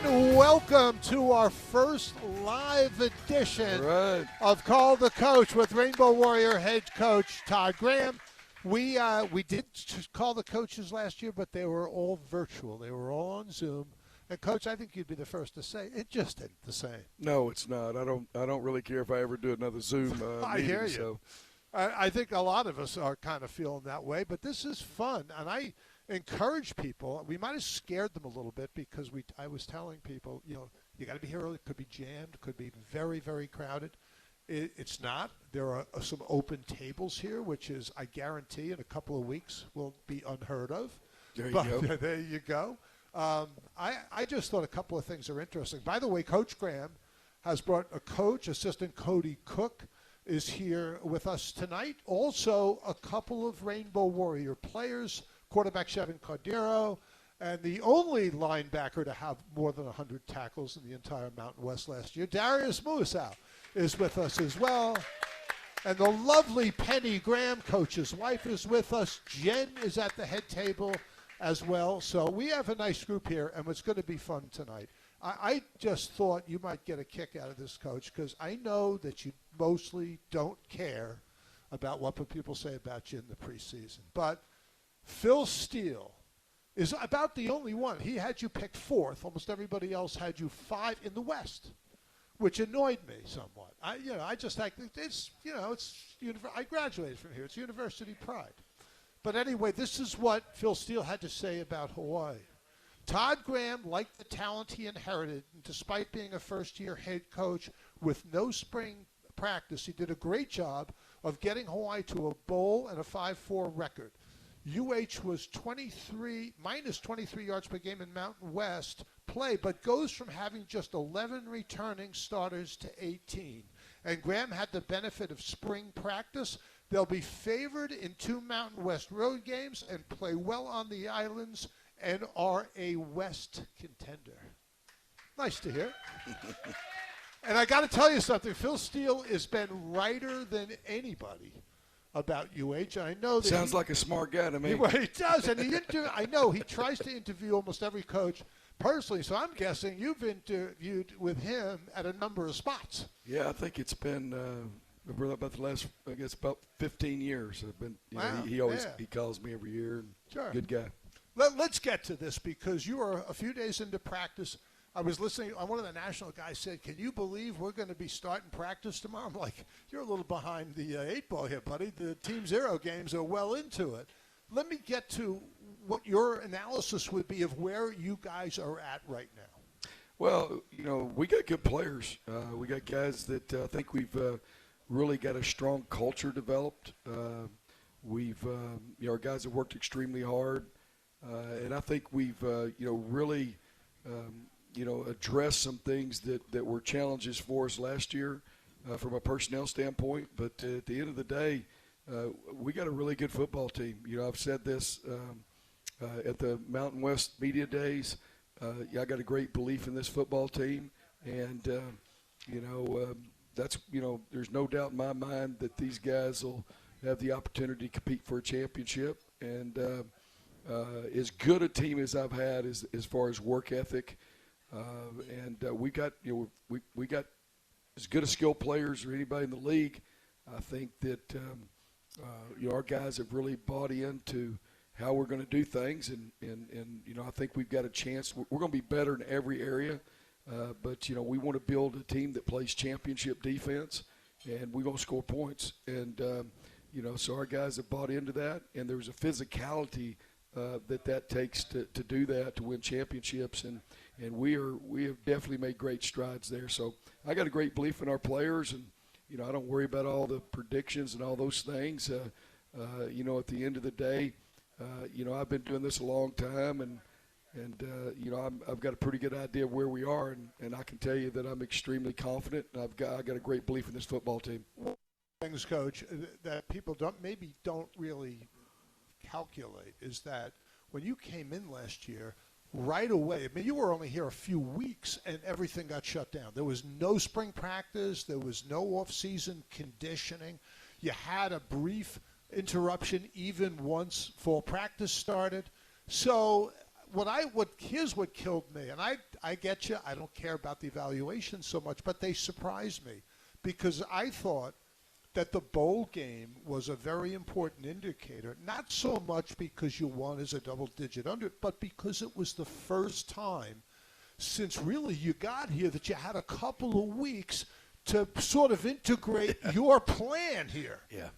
and welcome to our first live edition of Call the Coach with Rainbow Warrior head coach Todd Graham. We did call the coaches last year, but they were all virtual. They were all on Zoom. And Coach, I think you'd be the first to say it just ain't the same. No, it's not. I don't really care if I ever do another Zoom I meeting, hear you. So. I think a lot of us are kind of feeling that way, but this is fun, and I encourage people. We might have scared them a little bit because I was telling people, you got to be here early. It could be jammed. It could be very, very crowded. It's not. There are some open tables here, which is, I guarantee, in a couple of weeks will be unheard of. There you go. There you go. I just thought a couple of things are interesting. By the way, Coach Graham has brought a coach, assistant Kody Cooke, is here with us tonight. Also, a couple of Rainbow Warrior players, quarterback Chevan Cordeiro, and the only linebacker to have more than 100 tackles in the entire Mountain West last year, Darius Muasau, is with us as well. And the lovely Penny Graham, coach's wife, is with us. Jen is at the head table as well. So we have a nice group here, and it's going to be fun tonight. I just thought you might get a kick out of this, Coach, because I know that you mostly don't care about what people say about you in the preseason. But Phil Steele is about the only one. He had you picked fourth. Almost everybody else had you 5 in the West, which annoyed me somewhat. I just think it's I graduated from here. It's university pride. But anyway, this is what Phil Steele had to say about Hawaii. Todd Graham liked the talent he inherited, and despite being a first-year head coach with no spring practice, he did a great job of getting Hawaii to a bowl and a 5-4 record. UH was minus 23 yards per game in Mountain West play, but goes from having just 11 returning starters to 18. And Graham had the benefit of spring practice. They'll be favored in 2 Mountain West road games and play well on the islands and are a West contender. Nice to hear. And I got to tell you something. Phil Steele has been righter than anybody about UH. I know that sounds like a smart guy to me. He does, and I know he tries to interview almost every coach personally. So I'm guessing you've interviewed with him at a number of spots. Yeah, I think it's been about the last, I guess, about 15 years. I've been. He always he calls me every year. And sure. Good guy. Let's get to this because you are a few days into practice. I was listening. One of the national guys said, "Can you believe we're going to be starting practice tomorrow?" I'm like, "You're a little behind the 8 ball here, buddy. The Team Zero games are well into it." Let me get to what your analysis would be of where you guys are at right now. Well, we got good players. We got guys that I think we've really got a strong culture developed. Our guys have worked extremely hard. And I think we've, really, addressed some things that were challenges for us last year from a personnel standpoint. But at the end of the day, we got a really good football team. I've said this at the Mountain West Media Days. I got a great belief in this football team. And, that's, there's no doubt in my mind that these guys will have the opportunity to compete for a championship. And, as good a team as I've had as far as work ethic, and we got we got as good a skilled players as anybody in the league. I think that our guys have really bought into how we're going to do things, and I think we've got a chance. We're going to be better in every area, but we want to build a team that plays championship defense, and we're going to score points, and so our guys have bought into that, and there's a physicality that takes to do that, to win championships, and we have definitely made great strides there. So I got a great belief in our players, and I don't worry about all the predictions and all those things. At the end of the day, I've been doing this a long time, and I've got a pretty good idea of where we are, and I can tell you that I'm extremely confident, and I got a great belief in this football team. Things, Coach, that people don't really calculate is that when you came in last year, right away, you were only here a few weeks and everything got shut down. There was no spring practice. There was no off-season conditioning. You had a brief interruption even once fall practice started. So here's what killed me, and I get you. I don't care about the evaluation so much, but they surprised me because I thought that the bowl game was a very important indicator, not so much because you won as a double-digit under, but because it was the first time since really you got here that you had a couple of weeks to sort of integrate your plan here. Yeah.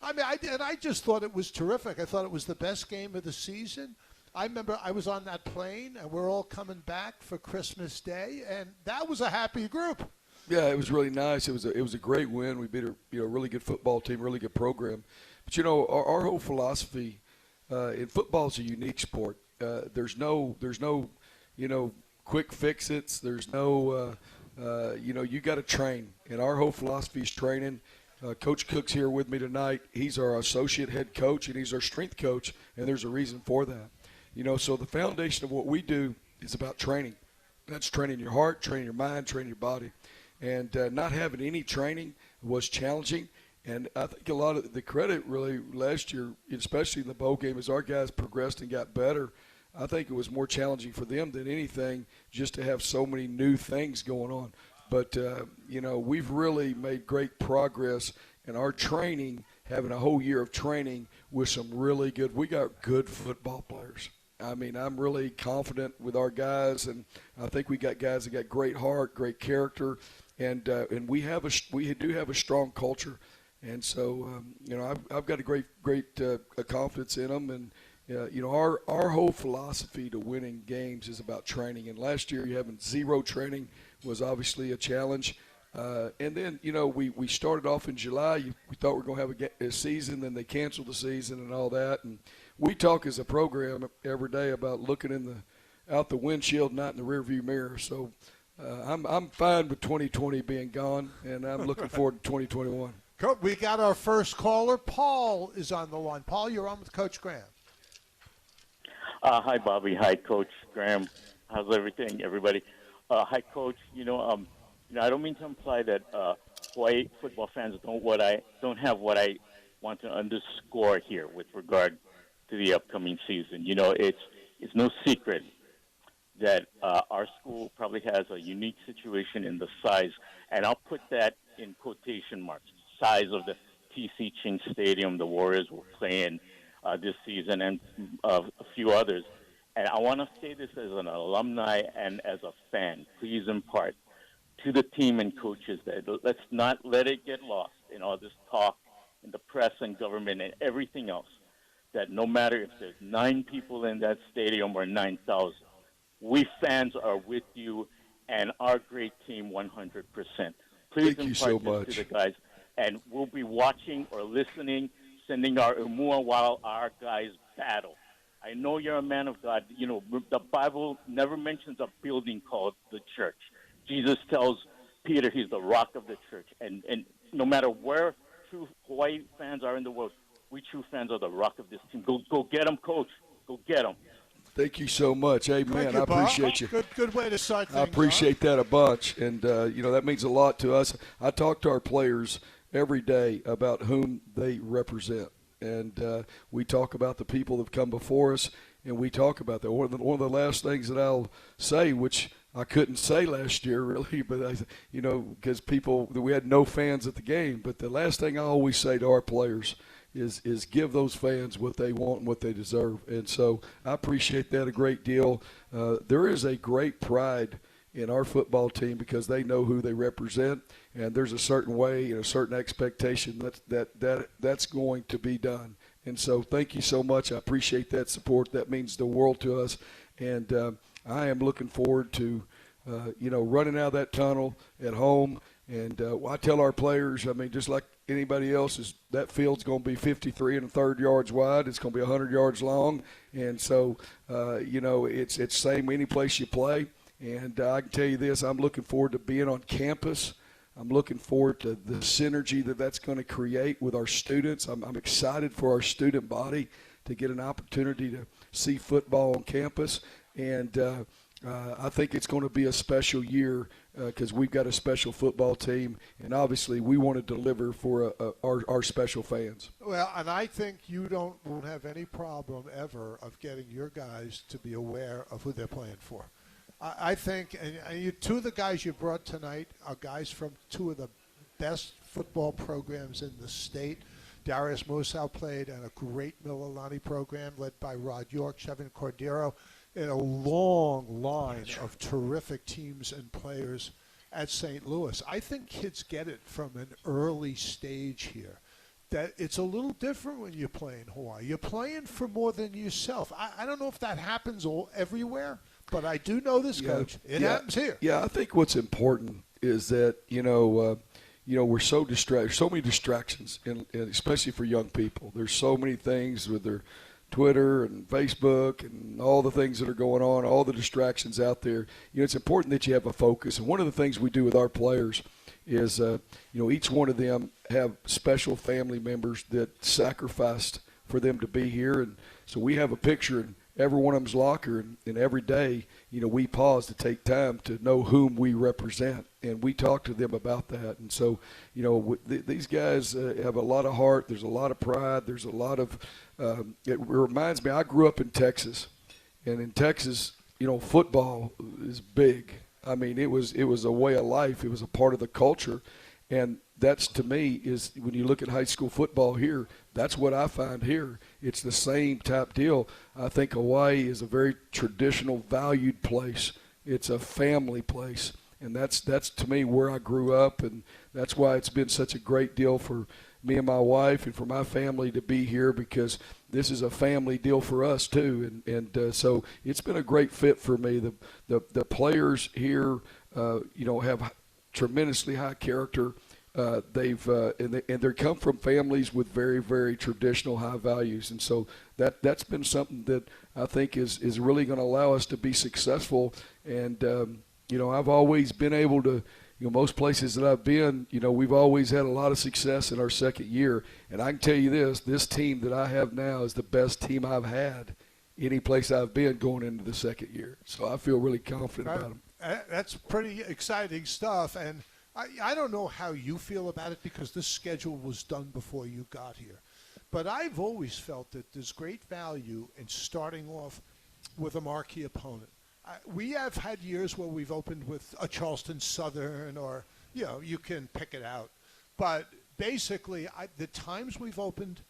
I mean, I just thought it was terrific. I thought it was the best game of the season. I remember I was on that plane, and we're all coming back for Christmas Day, and that was a happy group. Yeah, it was really nice. It was a great win. We beat a really good football team, really good program. But our whole philosophy in football is a unique sport. There's no quick fix-its. There's no you got to train, and our whole philosophy is training. Coach Cooke's here with me tonight. He's our associate head coach, and he's our strength coach, and there's a reason for that. So the foundation of what we do is about training. That's training your heart, training your mind, training your body. And not having any training was challenging. And I think a lot of the credit really last year, especially in the bowl game, as our guys progressed and got better, I think it was more challenging for them than anything just to have so many new things going on. But, we've really made great progress in our training, having a whole year of training with some really good – we got good football players. I mean, I'm really confident with our guys, and I think we got guys that got great heart, great character, and we do have a strong culture, and so I've got a great confidence in them, and our whole philosophy to winning games is about training. And last year, having zero training was obviously a challenge. And then, we started off in July. We thought we were going to have a season, then they canceled the season and all that. And we talk as a program every day about looking out the windshield, not in the rearview mirror. So I'm fine with 2020 being gone, and I'm looking forward to 2021. We got our first caller. Paul is on the line. Paul, you're on with Coach Graham. Hi, Bobby. Hi, Coach Graham. How's everything, everybody? Hi, Coach. I don't mean to imply that Hawai'i football fans don't have what I want to underscore here with regard to the upcoming season. It's no secret that our school probably has a unique situation in the size, and I'll put that in quotation marks, size of the TC Ching Stadium the Warriors will play in this season, and a few others. And I want to say this as an alumni and as a fan. Please impart to the team and coaches that let's not let it get lost in all this talk in the press and government and everything else, that no matter if there's 9 people in that stadium or 9,000, we fans are with you and our great team 100%. Please Thank you so much. To the guys, and we'll be watching or listening, sending our umua while our guys battle. I know you're a man of God. The Bible never mentions a building called the church. Jesus tells Peter he's the rock of the church. And no matter where true Hawaii fans are in the world, we true fans are the rock of this team. Go get them, Coach. Go get them. Thank you so much. Amen. I appreciate you. Good way to start things. I appreciate that a bunch. And, that means a lot to us. I talk to our players every day about whom they represent. And we talk about the people that have come before us, and we talk about that. One of the last things that I'll say, which I couldn't say last year really, but because we had no fans at the game. But the last thing I always say to our players is give those fans what they want and what they deserve. And so I appreciate that a great deal. There is a great pride in our football team because they know who they represent, and there's a certain way and a certain expectation that's going to be done. And so thank you so much. I appreciate that support. That means the world to us. And I am looking forward to, running out of that tunnel at home. And I tell our players, just like anybody else, that field's going to be 53 1/3 yards wide. It's going to be 100 yards long. And so, it's the same any place you play. And I can tell you this, I'm looking forward to being on campus. I'm looking forward to the synergy that's going to create with our students. I'm excited for our student body to get an opportunity to see football on campus. And I think it's going to be a special year because we've got a special football team, and obviously we want to deliver for our special fans. Well, and I think you won't have any problem ever of getting your guys to be aware of who they're playing for. I think, and two of the guys you brought tonight are guys from two of the best football programs in the state. Darius Muasau played in a great Mililani program led by Rod York, Chevan Cordeiro, in a long line of terrific teams and players at St. Louis. I think kids get it from an early stage here, that it's a little different when you play in Hawaii. You're playing for more than yourself. I don't know if that happens everywhere, but I do know this, Coach. It happens here. Yeah, I think what's important is that, we're so distracted. So many distractions, and especially for young people. There's so many things with their Twitter and Facebook and all the things that are going on, all the distractions out there. It's important that you have a focus. And one of the things we do with our players is, each one of them have special family members that sacrificed for them to be here. And so we have a picture in every one of them's locker, and every day, we pause to take time to know whom we represent, and we talk to them about that. And so, these guys have a lot of heart. There's a lot of pride. There's a lot of it reminds me, I grew up in Texas, and in Texas, football is big. I mean, it was a way of life. It was a part of the culture, and that's, to me, is when you look at high school football here, that's what I find here. It's the same type deal. I think Hawaii is a very traditional, valued place. It's a family place, and that's to me where I grew up, and that's why it's been such a great deal for me and my wife and for my family to be here, because this is a family deal for us too, and so it's been a great fit for me. The players here, have tremendously high character. They come from families with very, very traditional high values, and so that's been something that I think is really going to allow us to be successful. And I've always been able to, most places that I've been, we've always had a lot of success in our second year. And I can tell you this team that I have now is the best team I've had any place I've been going into the second year. So I feel really confident about them. That's pretty exciting stuff, and I don't know how you feel about it because this schedule was done before you got here. But I've always felt that there's great value in starting off with a marquee opponent. We have had years where we've opened with a Charleston Southern or, you can pick it out. But basically, the times we've opened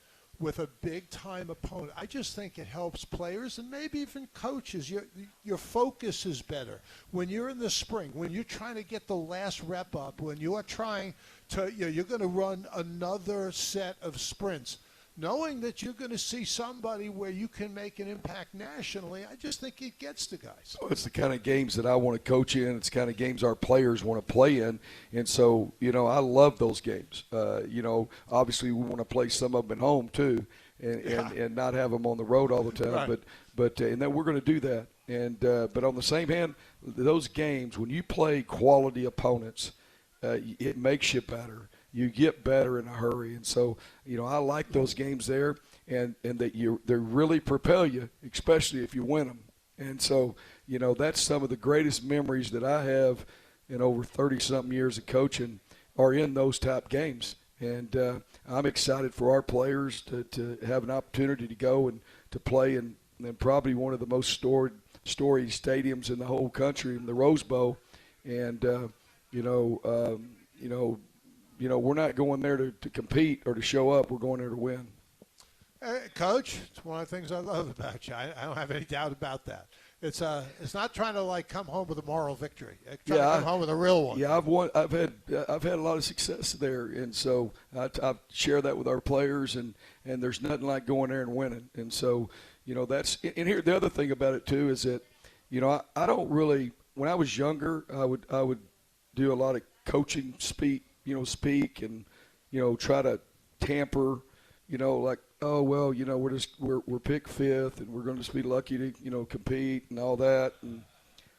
with a big-time opponent, I just think it helps players and maybe even coaches. Your focus is better. When you're in the spring, when you're trying to get the last rep up, when you are trying to, you're going to run another set of sprints, knowing that you're going to see somebody where you can make an impact nationally, I just think it gets the guys. So it's the kind of games that I want to coach in. It's the kind of games our players want to play in. And so, I love those games. Obviously we want to play some of them at home too and not have them on the road all the time. Right. But and then we're going to do that. And but on the same hand, those games, when you play quality opponents, it makes you better. You get better in a hurry. And so, I like those games there, and that they really propel you, especially if you win them. And so, that's some of the greatest memories that I have in over 30-something years of coaching are in those type games. And I'm excited for our players to have an opportunity to go and to play in probably one of the most storied stadiums in the whole country, in the Rose Bowl. And, we're not going there to compete or to show up. We're going there to win. Coach, it's one of the things I love about you. I don't have any doubt about that. It's not trying to come home with a moral victory. It's trying to come home with a real one. Yeah, I've had a lot of success there, and so I share that with our players, and there's nothing like going there and winning. And so that's and here the other thing about it too is that I don't really, when I was younger, I would do a lot of coaching speak and try to tamper, we're picked fifth and we're going to just be lucky to compete and all that. And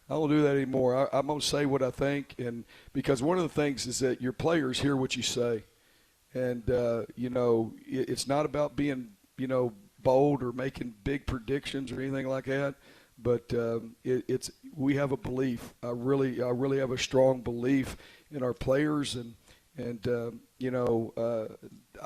I don't do that anymore. I'm going to say what I think, and because one of the things is that your players hear what you say, and it's not about being bold or making big predictions or anything like that. But we have a belief. I really have a strong belief in our players, and I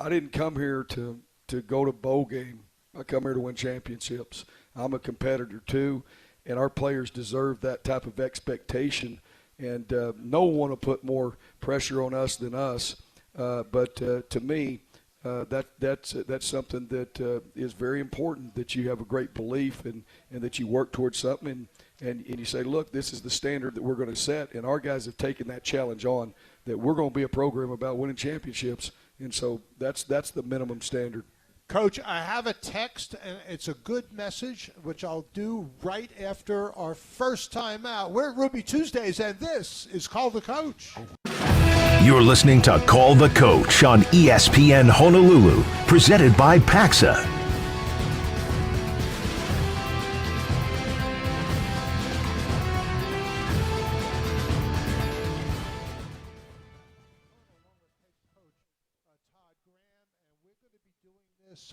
didn't come here to go to bowl game. I come here to win championships. I'm a competitor too, and our players deserve that type of expectation. And no one will put more pressure on us than us. But to me, that's something that is very important, that you have a great belief and that you work towards something and you say, look, this is the standard that we're going to set. And our guys have taken that challenge on, that we're going to be a program about winning championships. And so that's the minimum standard. Coach, I have a text, and it's a good message, which I'll do right after our first time out. We're at Ruby Tuesdays, and this is Call the Coach. You're listening to Call the Coach on ESPN Honolulu, presented by Paxa.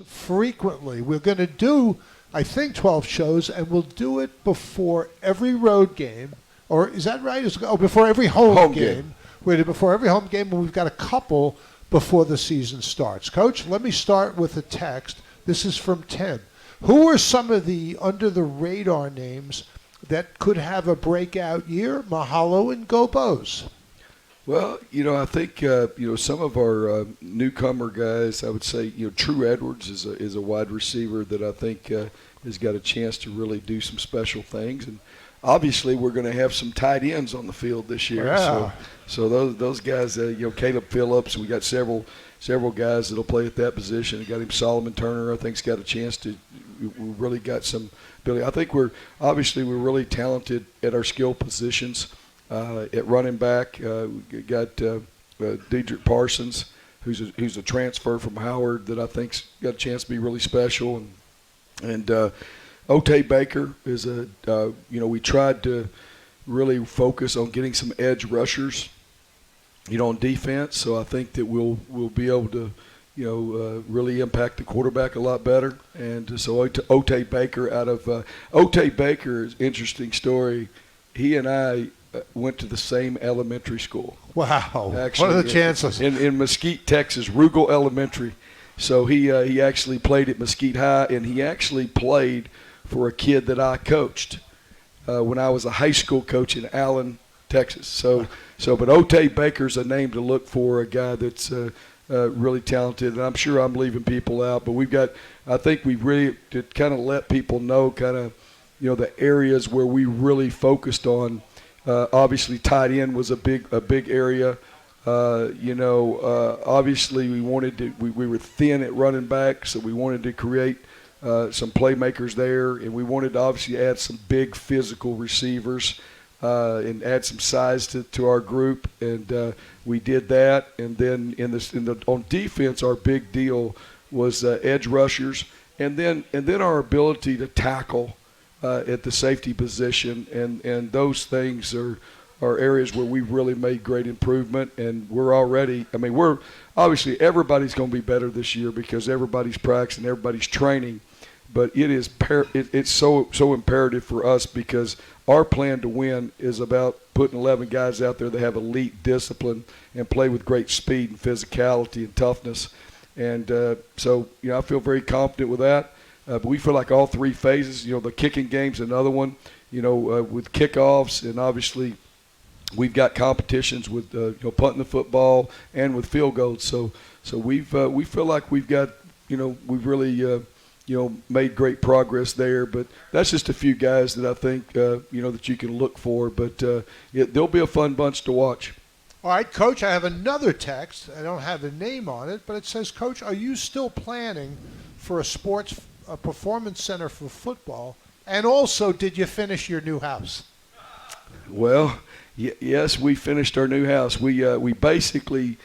Frequently. We're going to do, I think, 12 shows, and we'll do it before every road game. Or is that right? Before every home game. We're before every home game, and we've got a couple before the season starts. Coach, let me start with a text. This is from Tim. Who are some of the under-the-radar names that could have a breakout year? Mahalo and Go Bows. Well, I think some of our newcomer guys. I would say True Edwards is a wide receiver that I think has got a chance to really do some special things, and obviously we're going to have some tight ends on the field this year. Yeah. So those guys, Caleb Phillips. We got several guys that'll play at that position. We got him Solomon Turner. I think's got a chance to. We really got some ability. I think we're really talented at our skill positions. At running back, we got Dedrick Parsons, who's a transfer from Howard that I think's got a chance to be really special, and Otay Baker is we tried to really focus on getting some edge rushers, on defense. So I think that we'll be able to really impact the quarterback a lot better. And so Otay Baker Otay Baker is an interesting story. He and I went to the same elementary school. Wow. Actually, what are the chances? In Mesquite, Texas, Rugal Elementary. So he actually played at Mesquite High, and he actually played for a kid that I coached when I was a high school coach in Allen, Texas. But Otay Baker's a name to look for, a guy that's really talented. And I'm sure I'm leaving people out, but I think we've really to kind of let people know the areas where we really focused on. Obviously, tight end was a big area. Obviously, we were thin at running back, so we wanted to create some playmakers there, and we wanted to obviously add some big physical receivers and add some size to our group, and we did that. And then on defense, our big deal was edge rushers, and then our ability to tackle. At the safety position, and those things are areas where we've really made great improvement, and we're obviously everybody's going to be better this year because everybody's practicing, everybody's training, but it's so imperative for us because our plan to win is about putting 11 guys out there that have elite discipline and play with great speed and physicality and toughness, and so I feel very confident with that. But we feel like all three phases, the kicking game's another one, with kickoffs, and obviously we've got competitions with punting the football and with field goals. So we feel like we've got we've really made great progress there. But that's just a few guys that I think that you can look for. But they'll be a fun bunch to watch. All right, Coach, I have another text. I don't have a name on it, but it says, Coach, are you still planning for a performance center for football, and also did you finish your new house? Well, yes, we finished our new house. We basically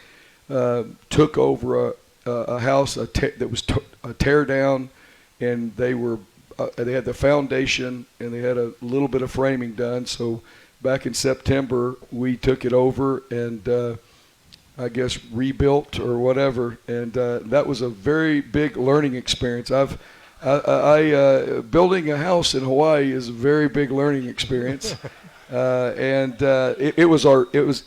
took over a house that was a tear down, and they had the foundation and they had a little bit of framing done. So back in September we took it over and I guess rebuilt or whatever, and that was a very big learning experience. Building a house in Hawaii is a very big learning experience. It was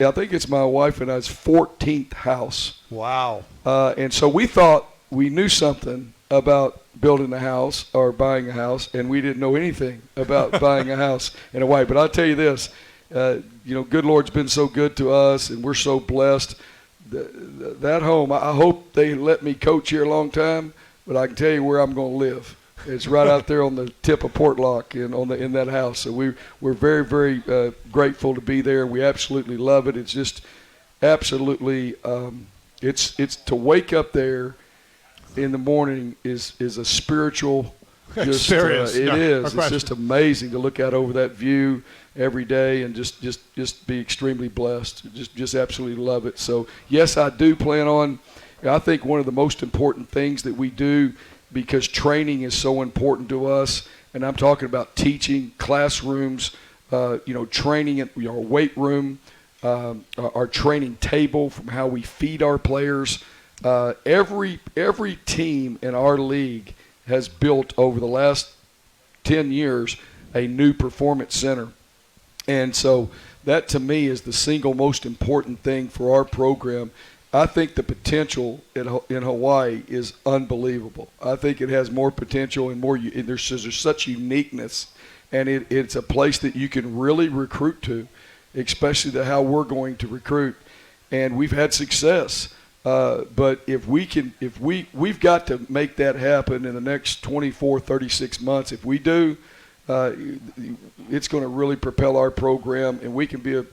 I think it's my wife and I's 14th house. Wow. And so we thought we knew something about building a house or buying a house, and we didn't know anything about buying a house in Hawaii. But I'll tell you this, good Lord's been so good to us, and we're so blessed. That home, I hope they let me coach here a long time, but I can tell you where I'm going to live. It's right out there on the tip of Portlock in that house. So we're very, very grateful to be there. We absolutely love it. It's just absolutely it's to wake up there in the morning is a spiritual experience. It is. It's just amazing to look out over that view every day and just be extremely blessed. Just absolutely love it. So yes, I do plan on. I think one of the most important things that we do, because training is so important to us, and I'm talking about teaching, classrooms, training in our weight room, our training table, from how we feed our players. Every team in our league has built over the last 10 years a new performance center. And so that to me is the single most important thing for our program. I think the potential in Hawaii is unbelievable. I think it has more potential and there's such uniqueness, and it's a place that you can really recruit to, especially how we're going to recruit. And we've had success. But we've got to make that happen in the next 24, 36 months. If we do, it's going to really propel our program, and we can be a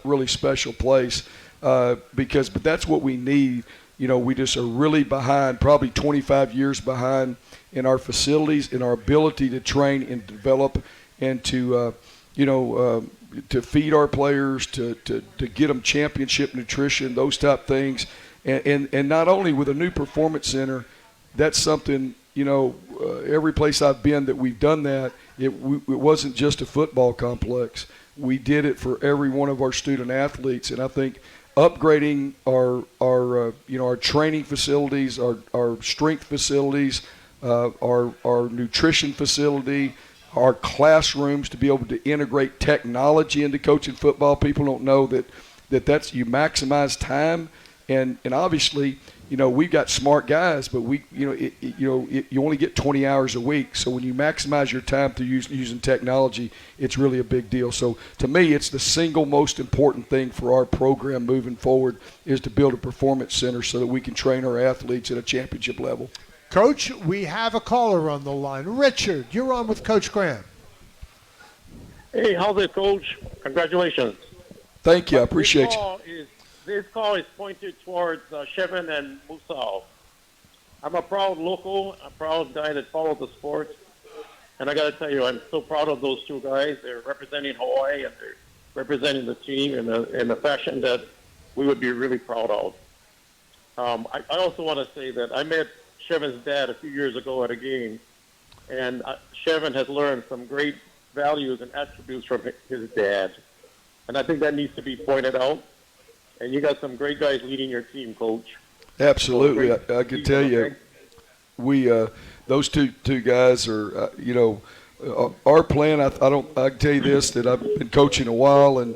really special place. But that's what we need. We just are really behind, probably 25 years behind in our facilities, in our ability to train and develop, and to feed our players, to get them championship nutrition, those type things. And not only with a new performance center, that's something, every place I've been that we've done that, it wasn't just a football complex. We did it for every one of our student athletes. And I think upgrading our training facilities, our strength facilities, our nutrition facility, our classrooms, to be able to integrate technology into coaching football. People don't know that's you maximize time, and obviously, we've got smart guys, but you only get 20 hours a week. So when you maximize your time through using technology, it's really a big deal. So to me, it's the single most important thing for our program moving forward, is to build a performance center so that we can train our athletes at a championship level. Coach, we have a caller on the line. Richard, you're on with Coach Graham. Hey, how's it, Coach? Congratulations. Thank you. I appreciate you. This call is pointed towards Chevan and Muasau. I'm a proud local, a proud guy that follows the sport. And I got to tell you, I'm so proud of those two guys. They're representing Hawaii, and they're representing the team in a fashion that we would be really proud of. I also want to say that I met Chevan's dad a few years ago at a game, and Chevan has learned some great values and attributes from his dad. And I think that needs to be pointed out. And you got some great guys leading your team, Coach. Absolutely. I can tell you, we those two guys are, our plan. I can tell you this, that I've been coaching a while, and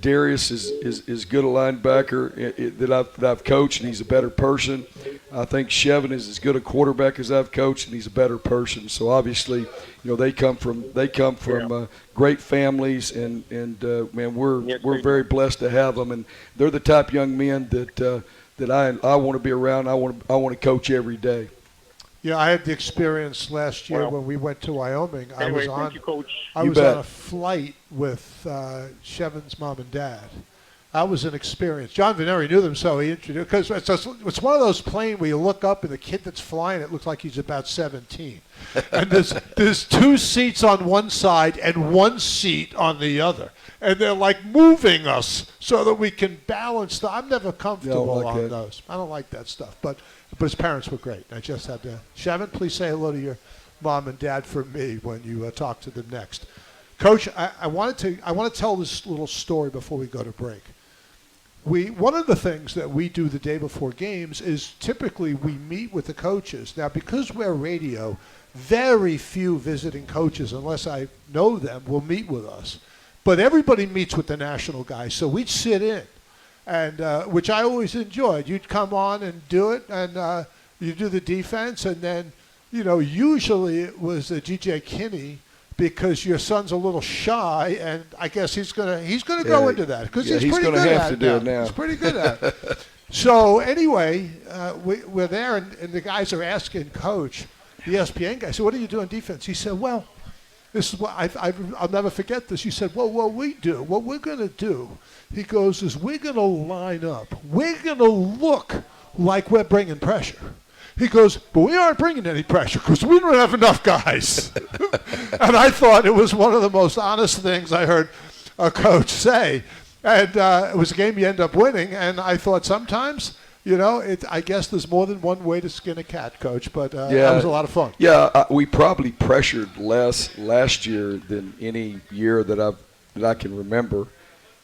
Darius is good a linebacker that I've coached, and he's a better person. I think Chevan is as good a quarterback as I've coached, and he's a better person. So obviously, they come from great families, and man, we're very blessed to have them, and they're the type of young men that I want to be around. I want to coach every day. Yeah, I had the experience last year when we went to Wyoming. Anyway, thank you, Coach. I was on a flight with Chevan's mom and dad. That was an experience. John Veneri knew them, so he introduced, because it's one of those planes where you look up and the kid that's flying it looks like he's about 17. And there's two seats on one side and one seat on the other. And they're like moving us so that we can balance. I'm never comfortable on those. I don't like that stuff. But his parents were great. I just had to. Chevan, please say hello to your mom and dad for me when you talk to them next. Coach, I want to tell this little story before we go to break. one of the things that we do the day before games is typically we meet with the coaches. Now, because we're radio, very few visiting coaches, unless I know them, will meet with us. But everybody meets with the national guys, so we'd sit in, and which I always enjoyed. You'd come on and do it, and you do the defense, and then, usually it was G.J. Kinney, because your son's a little shy, and I guess he's gonna go into that because he's pretty good at it now. He's pretty good at it. So anyway, we're there, and the guys are asking Coach, the ESPN guy, so what do you do on defense? He said, well, this is what I'll never forget this. He said, well, what we're going to do, he goes, is we're going to line up. We're going to look like we're bringing pressure. He goes, but we aren't bringing any pressure because we don't have enough guys. And I thought it was one of the most honest things I heard a coach say. And it was a game you end up winning, and I thought sometimes, I guess there's more than one way to skin a cat, Coach, but that was a lot of fun. Yeah, we probably pressured less last year than any year that I can remember.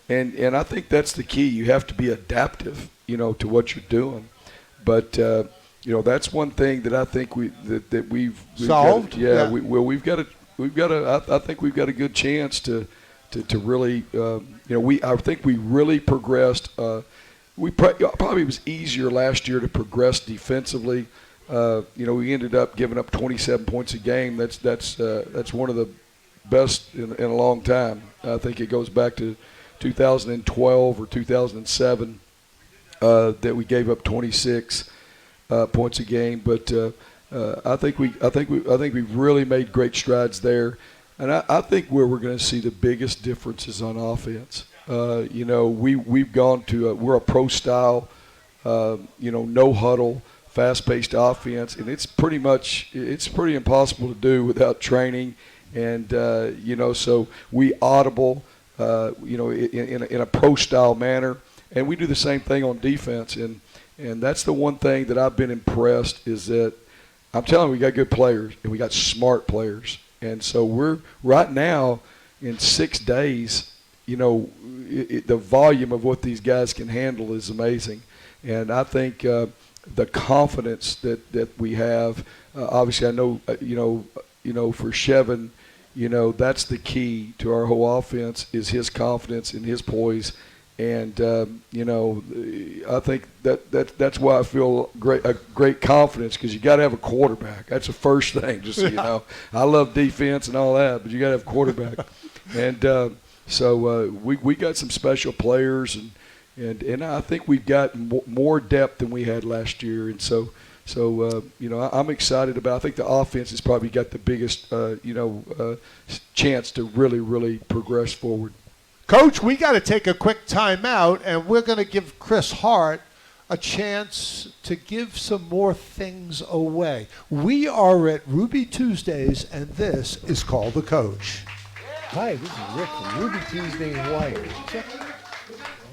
And I think that's the key. You have to be adaptive, to what you're doing. But that's one thing that I think we've solved. I think we've got a good chance to really, I think we really progressed. Probably was easier last year to progress defensively. We ended up giving up 27 points a game. That's one of the best in a long time. I think it goes back to 2012 or 2007 that we gave up 26 points a game. But I think we've really made great strides there. And I think where we're going to see the biggest differences on offense. We've gone to we're a pro style, no huddle, fast-paced offense, and it's pretty impossible to do without training. And so we audible, in a pro style manner, and we do the same thing on defense. And that's the one thing that I've been impressed is that I'm telling you, we got good players and we got smart players. And so we're right now in 6 days, the volume of what these guys can handle is amazing. And I think the confidence that we have, obviously I know, for Chevan, that's the key to our whole offense is his confidence and his poise. And, I think that's why I feel great confidence because you got to have a quarterback. That's the first thing, just so you know. I love defense and all that, but you got to have a quarterback. And so we got some special players, and I think we've got more depth than we had last year. And so I'm excited about. I think the offense has probably got the biggest chance to really, really progress forward. Coach, we got to take a quick timeout, and we're going to give Chris Hart a chance to give some more things away. We are at Ruby Tuesdays, and this is called The Coach. Hi, this is Rick from Ruby Tuesday in Hawaii. Check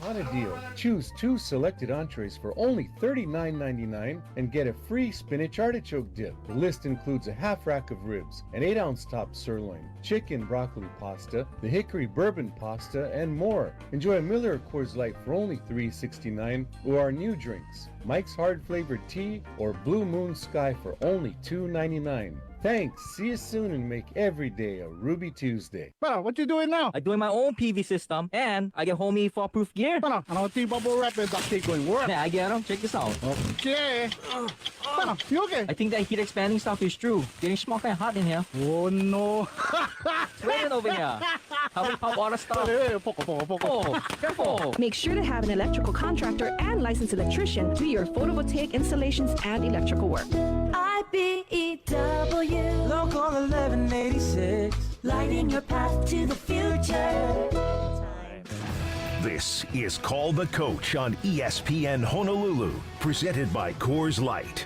on a deal. Choose 2 selected entrees for only $39.99 and get a free spinach artichoke dip. The list includes a half rack of ribs, an 8-ounce top sirloin, chicken broccoli pasta, the hickory bourbon pasta, and more. Enjoy a Miller or Coors Light for only $3.69 or our new drinks, Mike's Hard Flavored Tea or Blue Moon Sky for only $2.99. Thanks. See you soon and make every day a Ruby Tuesday. Pero, what you doing now? I'm doing my own PV system, and I get Hawai'i Football gear. Pero, ano team bubble wrap and duct tape going work? Yeah, I get them. Check this out. Okay. Pero, you okay? I think that heat expanding stuff is true. Getting small kind of hot in here. Oh, no. It's raining over here. How we pop all the stuff? Oh, careful. Make sure to have an electrical contractor and licensed electrician do your photovoltaic installations and electrical work. IBEW Local 1186, lighting your path to the future. This is Call the Coach on ESPN Honolulu, presented by Coors Light.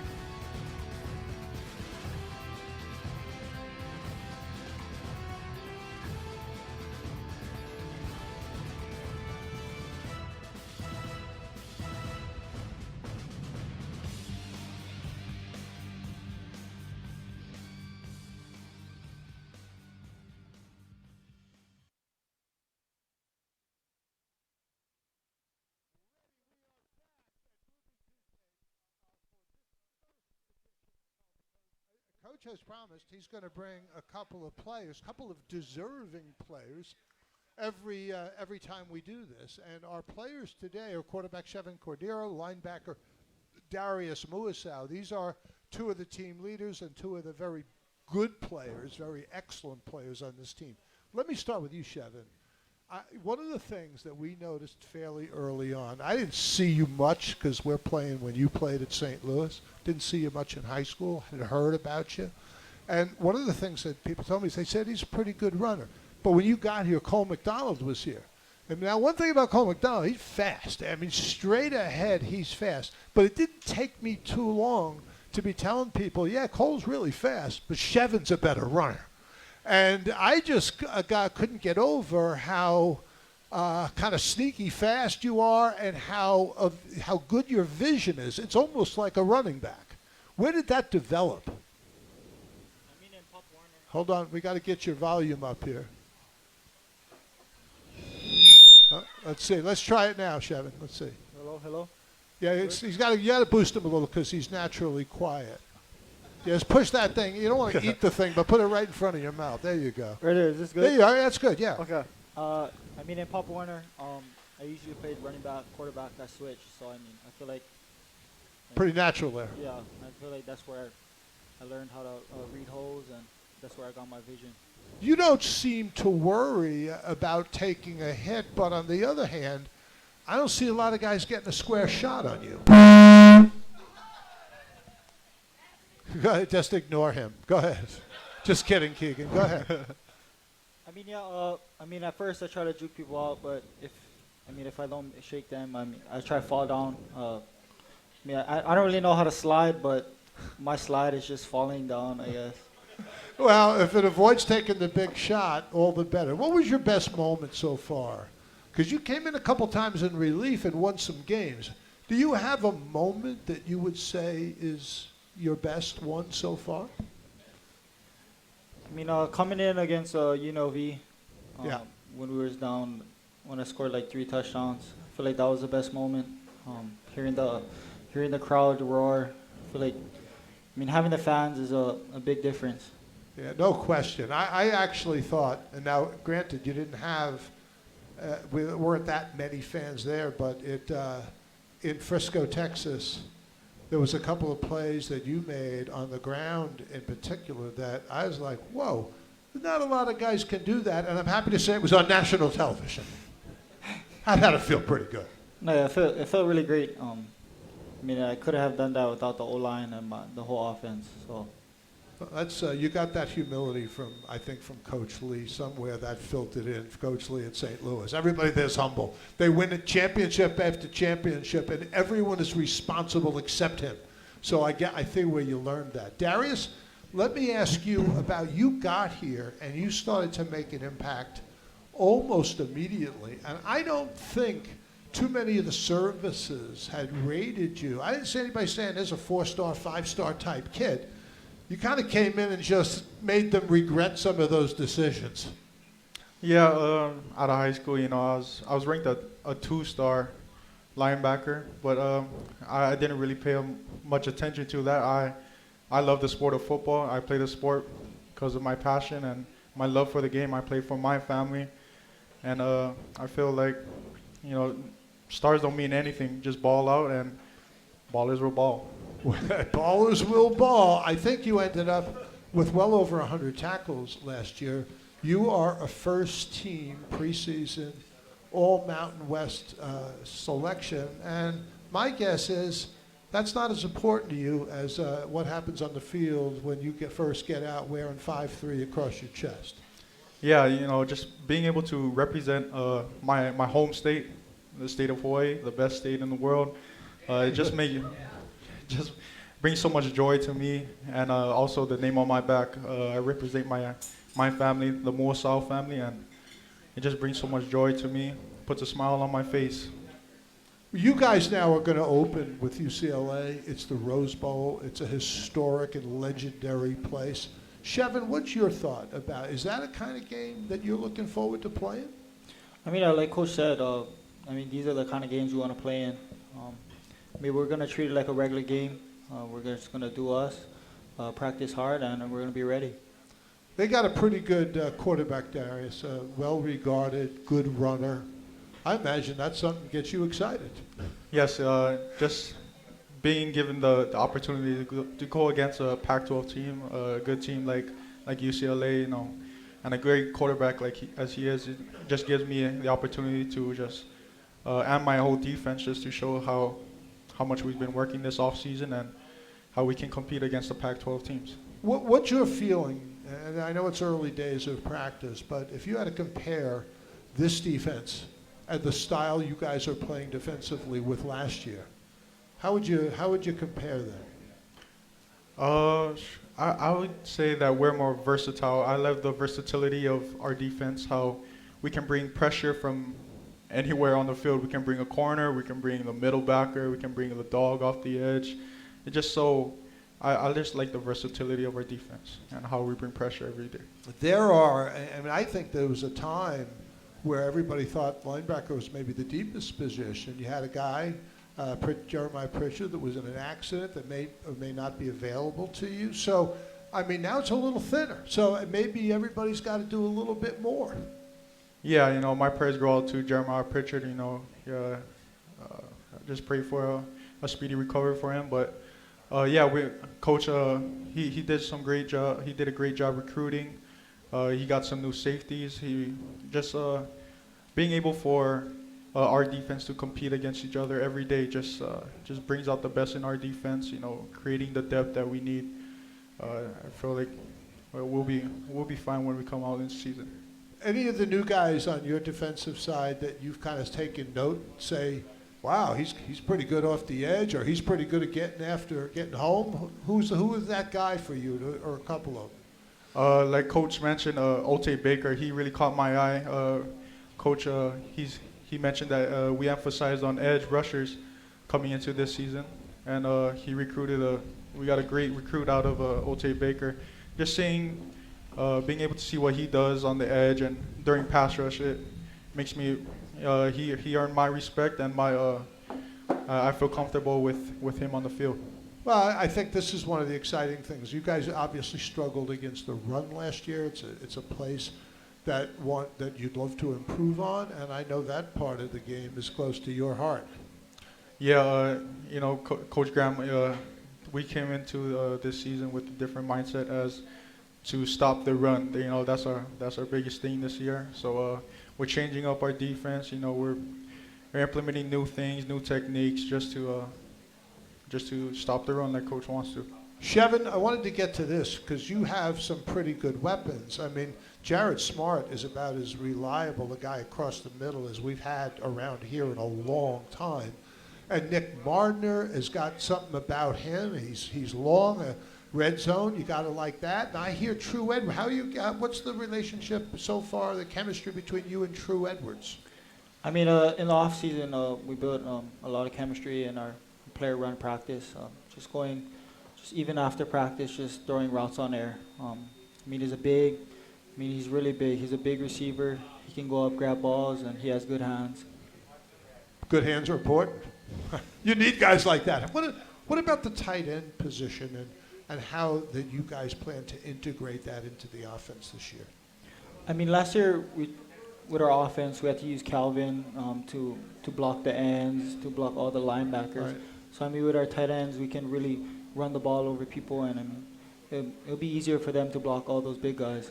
Coach has promised he's going to bring a couple of players, a couple of deserving players, every time we do this. And our players today are quarterback Chevan Cordeiro, linebacker Darius Muasau. These are two of the team leaders and two of the very good players, very excellent players on this team. Let me start with you, Chevan. One of the things that we noticed fairly early on, I didn't see you much because we're playing when you played at St. Louis. Didn't see you much in high school, had heard about you. And one of the things that people told me is they said he's a pretty good runner. But when you got here, Cole McDonald was here. And now one thing about Cole McDonald, he's fast. I mean, straight ahead, he's fast. But it didn't take me too long to be telling people, yeah, Cole's really fast, but Chevan's a better runner. And I just couldn't get over how kind of sneaky fast you are and how good your vision is. It's almost like a running back. Where did that develop? Hold on, we got to get your volume up here. Let's see. Let's try it now, Chevan. Let's see. Hello. Yeah, you got to boost him a little because he's naturally quiet. Yes, push that thing. You don't want to eat the thing, but put it right in front of your mouth. There you go. Right there. Is this good? There you are. That's good. Yeah. Okay. In Pop Warner, I usually played running back, quarterback. I switched, so I feel like pretty natural there. Yeah, I feel like that's where I learned how to read holes, and that's where I got my vision. You don't seem to worry about taking a hit, but on the other hand, I don't see a lot of guys getting a square shot on you. Go ahead, just ignore him. Go ahead. Just kidding, Keegan. Go ahead. At first I try to juke people out, but if I don't shake them, I try to fall down. I don't really know how to slide, but my slide is just falling down, I guess. Well, if it avoids taking the big shot, all the better. What was your best moment so far? Because you came in a couple times in relief and won some games. Do you have a moment that you would say is your best one so far? Coming in against UNLV, when we was down, when I scored like 3 touchdowns, I feel like that was the best moment. Hearing the crowd roar, I feel like, having the fans is a big difference. Yeah, no question. I actually thought, and now granted you didn't have, we weren't that many fans there, but in Frisco, Texas, there was a couple of plays that you made on the ground in particular that I was like, whoa, not a lot of guys can do that, and I'm happy to say it was on national television. How'd that feel? Pretty good. No, yeah, it felt really great. I could have done that without the O-line and the whole offense. So that's you got that humility from Coach Lee somewhere that filtered in. Coach Lee at St. Louis. Everybody there's humble. They win it championship after championship, and everyone is responsible except him. So I think where you learned that. Darius, let me ask you about you got here and you started to make an impact almost immediately, and I don't think too many of the services had rated you. I didn't see anybody saying there's a 4-star, 5-star type kid. You kind of came in and just made them regret some of those decisions. Yeah, out of high school, I was ranked a 2-star linebacker, but I didn't really pay much attention to that. I love the sport of football. I play the sport because of my passion and my love for the game. I play for my family, and I feel like, stars don't mean anything. Just ball out, and ballers will ball. Ballers will ball. I think you ended up with well over 100 tackles last year. You are a first-team preseason All-Mountain West selection, and my guess is that's not as important to you as what happens on the field when you first get out wearing 5'3" across your chest. Yeah, just being able to represent my home state, the state of Hawaii, the best state in the world, it just brings so much joy to me, and also the name on my back. I represent my family, the Muasau family, and it just brings so much joy to me, puts a smile on my face. You guys now are going to open with UCLA. It's the Rose Bowl. It's a historic and legendary place. Chevan, what's your thought about it? Is that a kind of game that you're looking forward to playing? Like Coach said, these are the kind of games we want to play in. We're going to treat it like a regular game. We're just going to do us. practice hard, and we're going to be ready. They got a pretty good quarterback, Darius, well-regarded, good runner. I imagine that's something that gets you excited. Yes, just being given the opportunity to go against a Pac-12 team, a good team like UCLA, you know, and a great quarterback as he is, it just gives me the opportunity to just and my whole defense just to show how much we've been working this offseason and how we can compete against the Pac-12 teams. What's your feeling? And I know it's early days of practice, but if you had to compare this defense and the style you guys are playing defensively with last year, how would you compare them? I would say that we're more versatile. I love the versatility of our defense, how we can bring pressure from anywhere on the field. We can bring a corner, we can bring the middle backer, we can bring the dog off the edge. It's just so, I just like the versatility of our defense and how we bring pressure every day. I think there was a time where everybody thought linebacker was maybe the deepest position. You had a guy, Jeremiah Pritchard, that was in an accident that may or may not be available to you. So, I mean, now it's a little thinner. So maybe everybody's got to do a little bit more. Yeah, you know, my prayers go out to Jeremiah Pritchard. You know, just pray for a speedy recovery for him. But Coach, he did some great job. He did a great job recruiting. He got some new safeties. He just being able for our defense to compete against each other every day just brings out the best in our defense. You know, creating the depth that we need. I feel like we'll be fine when we come out in the season. Any of the new guys on your defensive side that you've kind of taken note, say, wow, he's pretty good off the edge, or he's pretty good at getting home? Who is that guy for you, or a couple of them? Like Coach mentioned, Ote Baker, he really caught my eye. Coach, he mentioned that we emphasized on edge rushers coming into this season, and he recruited we got a great recruit out of Ote Baker. Just seeing, being able to see what he does on the edge and during pass rush, it makes me, he earned my respect, and I feel comfortable with him on the field. Well, I think this is one of the exciting things. You guys obviously struggled against the run last year. It's a place that you'd love to improve on, and I know that part of the game is close to your heart. Yeah, you know, Coach Graham, we came into this season with a different mindset as to stop the run. You know, that's our biggest thing this year. So we're changing up our defense. You know, we're implementing new things, new techniques, just to stop the run like Coach wants to. Chevan, I wanted to get to this because you have some pretty good weapons. I mean, Jared Smart is about as reliable a guy across the middle as we've had around here in a long time. And Nick Mardner has got something about him. He's long, a red zone. You got to like that. And I hear True Edwards. What's the relationship so far, the chemistry between you and True Edwards? I mean, in the off season, we built a lot of chemistry in our player run practice. Just even after practice, just throwing routes on air. I mean, he's really big. He's a big receiver. He can go up, grab balls, and he has good hands. Good hands are important. You need guys like that. What about the tight end position and how that you guys plan to integrate that into the offense this year? I mean, last year with our offense, we had to use Calvin to block the ends, to block all the linebackers. Right. So I mean, with our tight ends, we can really run the ball over people, and I mean, it'll be easier for them to block all those big guys.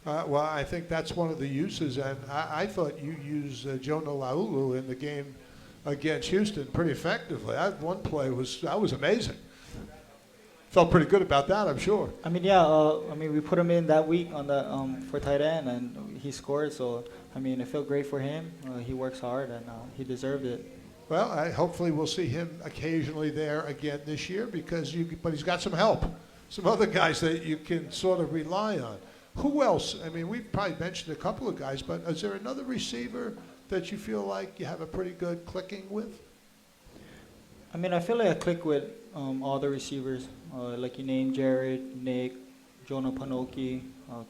Well, I think that's one of the uses, and I thought you used Jonah Laulu in the game against Houston pretty effectively. That one play was amazing. Felt pretty good about that, I'm sure. I mean, yeah. We put him in that week on the for tight end, and he scored. So I mean, it felt great for him. He works hard, and he deserved it. Well, hopefully we'll see him occasionally there again this year but he's got some help, some other guys that you can sort of rely on. Who else? I mean, we've probably mentioned a couple of guys, but is there another receiver that you feel like you have a pretty good clicking with? I mean, I feel like I click with all the receivers, like you named Jared, Nick, Jonah Panoki,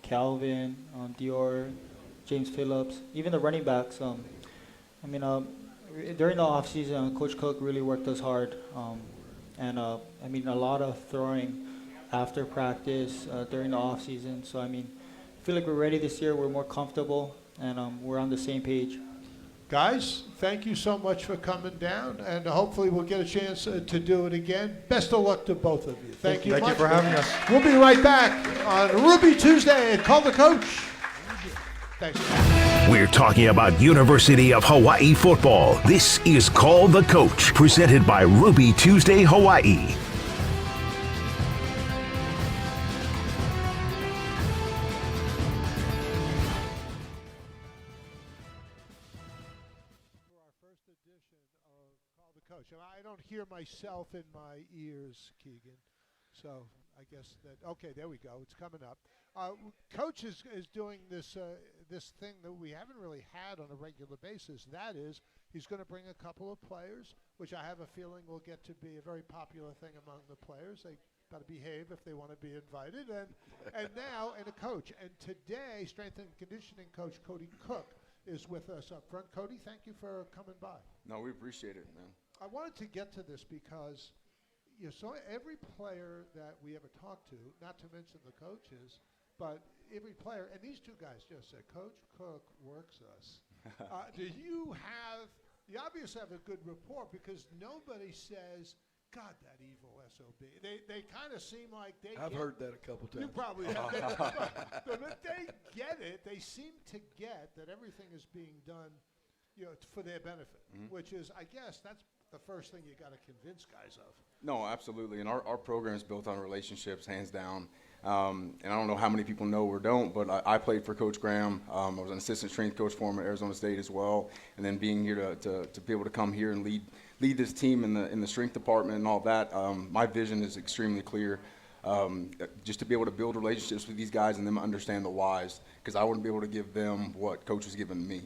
Calvin, Dior, James Phillips, even the running backs. During the offseason, Coach Cooke really worked us hard. A lot of throwing after practice, during the off season. So I mean, I feel like we're ready this year. We're more comfortable, and we're on the same page. Guys, thank you so much for coming down, and hopefully we'll get a chance to do it again. Best of luck to both of you. Thank you much. Thank you for having us. We'll be right back on Ruby Tuesday at Call the Coach. Thanks. We're talking about University of Hawaii football. This is Call the Coach, presented by Ruby Tuesday Hawaii. I don't hear myself in my ears, Keegan. So I guess that, okay, there we go. It's coming up. Coach is doing this thing that we haven't really had on a regular basis. That is, he's going to bring a couple of players, which I have a feeling will get to be a very popular thing among the players. They got to behave if they want to be invited. And now, and a coach. And today, strength and conditioning coach Cody Cooke is with us up front. Cody, thank you for coming by. No, we appreciate it, man. I wanted to get to this because so every player that we ever talk to, not to mention the coaches, but every player, and these two guys just said, Coach Cooke works us. Do you obviously have a good rapport because nobody says, God, that evil SOB. They kind of seem like I've heard that a couple times. You probably have. But they get it. They seem to get that everything is being done for their benefit, which is, I guess, that's the first thing you got to convince guys of. No, absolutely. And our program is built on relationships, hands down. And I don't know how many people know or don't, but I played for Coach Graham. I was an assistant strength coach for him at Arizona State as well. And then being here to be able to come here and lead this team in the strength department and all that, my vision is extremely clear. Just to be able to build relationships with these guys and them understand the whys, because I wouldn't be able to give them what Coach has given me.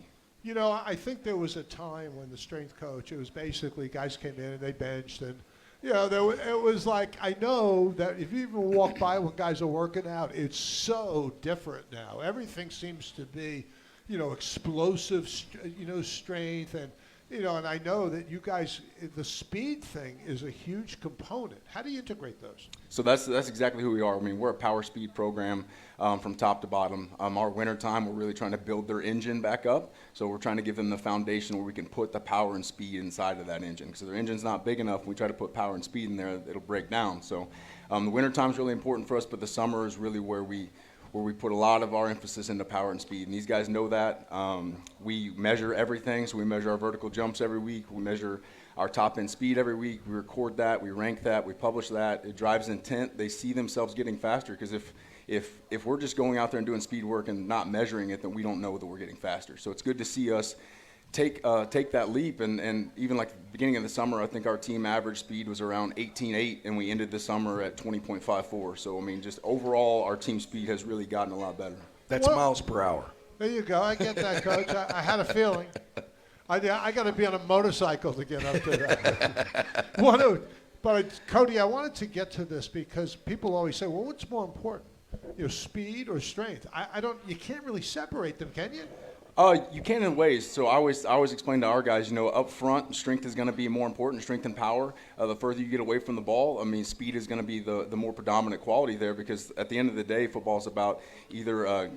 I think there was a time when the strength coach, it was basically guys came in and they benched, and it was like, I know that if you even walk by when guys are working out, it's so different now. Everything seems to be, explosive, strength, and and I know that you guys, the speed thing is a huge component. How do you integrate those? So that's exactly who we are. I mean, we're a power speed program from top to bottom. Our winter time, we're really trying to build their engine back up. So we're trying to give them the foundation where we can put the power and speed inside of that engine. So their engine's not big enough. When we try to put power and speed in there, it'll break down. So the winter time is really important for us, but the summer is really where we put a lot of our emphasis into power and speed. And these guys know that. We measure everything. So we measure our vertical jumps every week. We measure our top end speed every week. We record that. We rank that. We publish that. It drives intent. They see themselves getting faster, because if we're just going out there and doing speed work and not measuring it, then we don't know that we're getting faster. So it's good to see us take that leap, and even like the beginning of the summer, I think our team average speed was around 18.8, and we ended the summer at 20.54. So I mean, just overall, our team speed has really gotten a lot better. That's miles per hour. There you go. I get that, Coach. I had a feeling. I got to be on a motorcycle to get up to that. But Cody, I wanted to get to this because people always say, "Well, what's more important, speed or strength?" You can't really separate them, can you? You can in ways. So I always explain to our guys, up front, strength is going to be more important, strength and power. The further you get away from the ball, I mean, speed is going to be the more predominant quality there, because at the end of the day, football is about either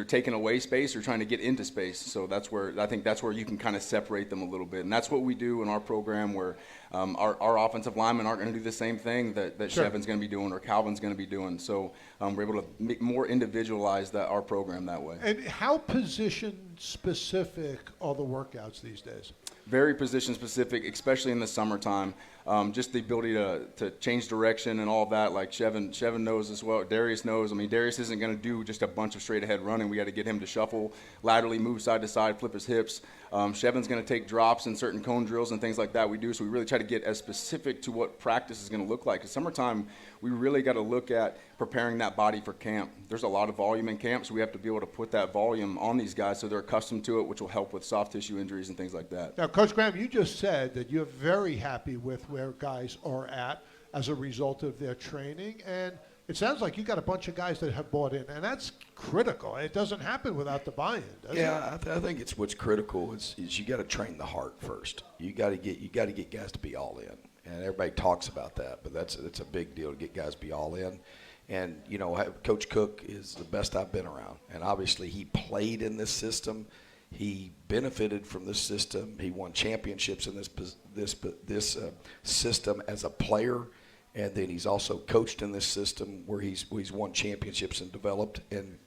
taking away space or trying to get into space. So I think that's where you can kind of separate them a little bit. And that's what we do in our program, where our offensive linemen aren't going to do the same thing that Sure. Chevan's going to be doing or Calvin's going to be doing. So we're able to make more individualize our program that way. And how position specific are the workouts these days? Very position specific, especially in the summertime. Just the ability to change direction and all of that, like Chevan knows as well. Darius knows. I mean, Darius isn't going to do just a bunch of straight ahead running. We got to get him to shuffle, laterally move side to side, flip his hips. Chevan's going to take drops in certain cone drills and things like that we do. So we really try to get as specific to what practice is going to look like. Because summertime, we really got to look at preparing that body for camp. There's a lot of volume in camp, so we have to be able to put that volume on these guys so they're accustomed to it, which will help with soft tissue injuries and things like that. Now, Coach Graham, you just said that you're very happy with where guys are at as a result of their training, and it sounds like you got a bunch of guys that have bought in, and that's critical. It doesn't happen without the buy-in, does it? I think it's what's critical is you got to train the heart first. You got to get guys to be all in. And everybody talks about that, but it's a big deal to get guys to be all in. And, you know, Coach Cooke is the best I've been around. And obviously he played in this system. He benefited from this system. He won championships in this system as a player. And then he's also coached in this system where he's won championships and developed. And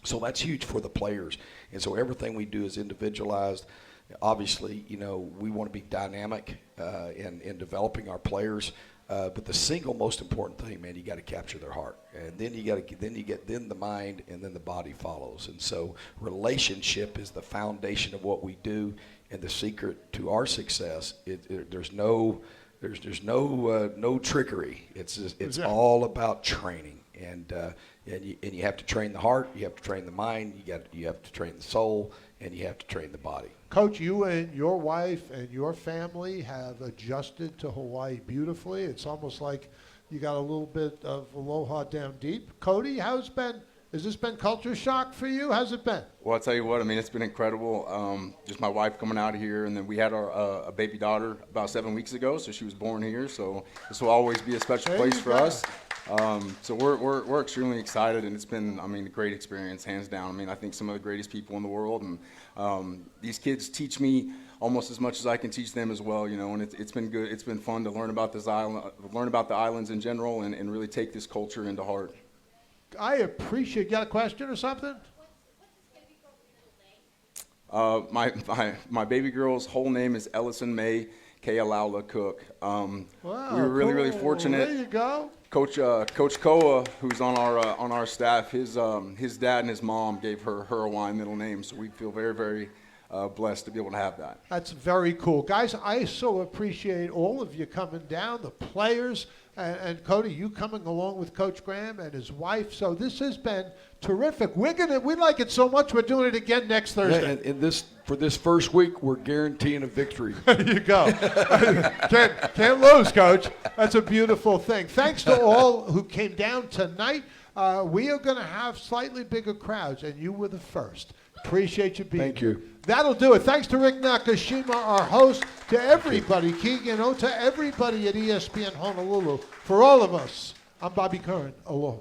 so that's huge for the players. And so everything we do is individualized. Obviously, you know, we want to be dynamic in developing our players. But the single most important thing, man, you got to capture their heart, and then you get the mind, and then the body follows. And so, relationship is the foundation of what we do, and the secret to our success. There's no trickery. It's all about training, and you have to train the heart, you have to train the mind, you have to train the soul, and you have to train the body. Coach, you and your wife and your family have adjusted to Hawaii beautifully. It's almost like you got a little bit of aloha down deep. Kody, has this been culture shock for you? How's it been? Well, I'll tell you what, I mean, it's been incredible. Just my wife coming out here, and then we had a baby daughter about 7 weeks ago, so she was born here. So this will always be a special place for us. So we're extremely excited, and it's been, I mean, a great experience, hands down. I mean, I think some of the greatest people in the world, and these kids teach me almost as much as I can teach them as well, you know, and it's been good. It's been fun to learn about this island, learn about the islands in general, and really take this culture into heart. I appreciate. You got a question or something? My baby girl's whole name is Ellison May Kealaula Cooke. Wow, we were really fortunate. There you go. Coach Koa, who's on our staff, his dad and his mom gave her Hawaiian middle name, so we feel very, very blessed to be able to have that. That's very cool. Guys, I so appreciate all of you coming down, the players, and Kody, you coming along with Coach Graham and his wife. So this has been terrific. We like it so much, we're doing it again next Thursday. Yeah, and for this first week, we're guaranteeing a victory. There you go. can't lose, Coach. That's a beautiful thing. Thanks to all who came down tonight. We are going to have slightly bigger crowds, and you were the first. Appreciate you being here. Thank you. That'll do it. Thanks to Rick Nakashima, our host, to everybody, Keegan, to everybody at ESPN Honolulu. For all of us, I'm Bobby Curran. Aloha.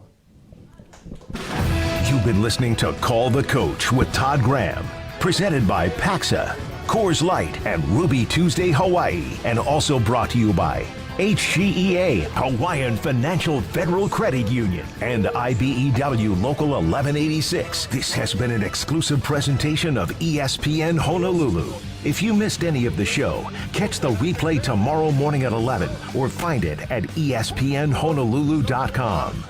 You've been listening to Call the Coach with Todd Graham, presented by Paxa, Coors Light, and Ruby Tuesday Hawaii, and also brought to you by HGEA, Hawaiian Financial Federal Credit Union, and IBEW Local 1186. This has been an exclusive presentation of ESPN Honolulu. If you missed any of the show, catch the replay tomorrow morning at 11 or find it at espnhonolulu.com.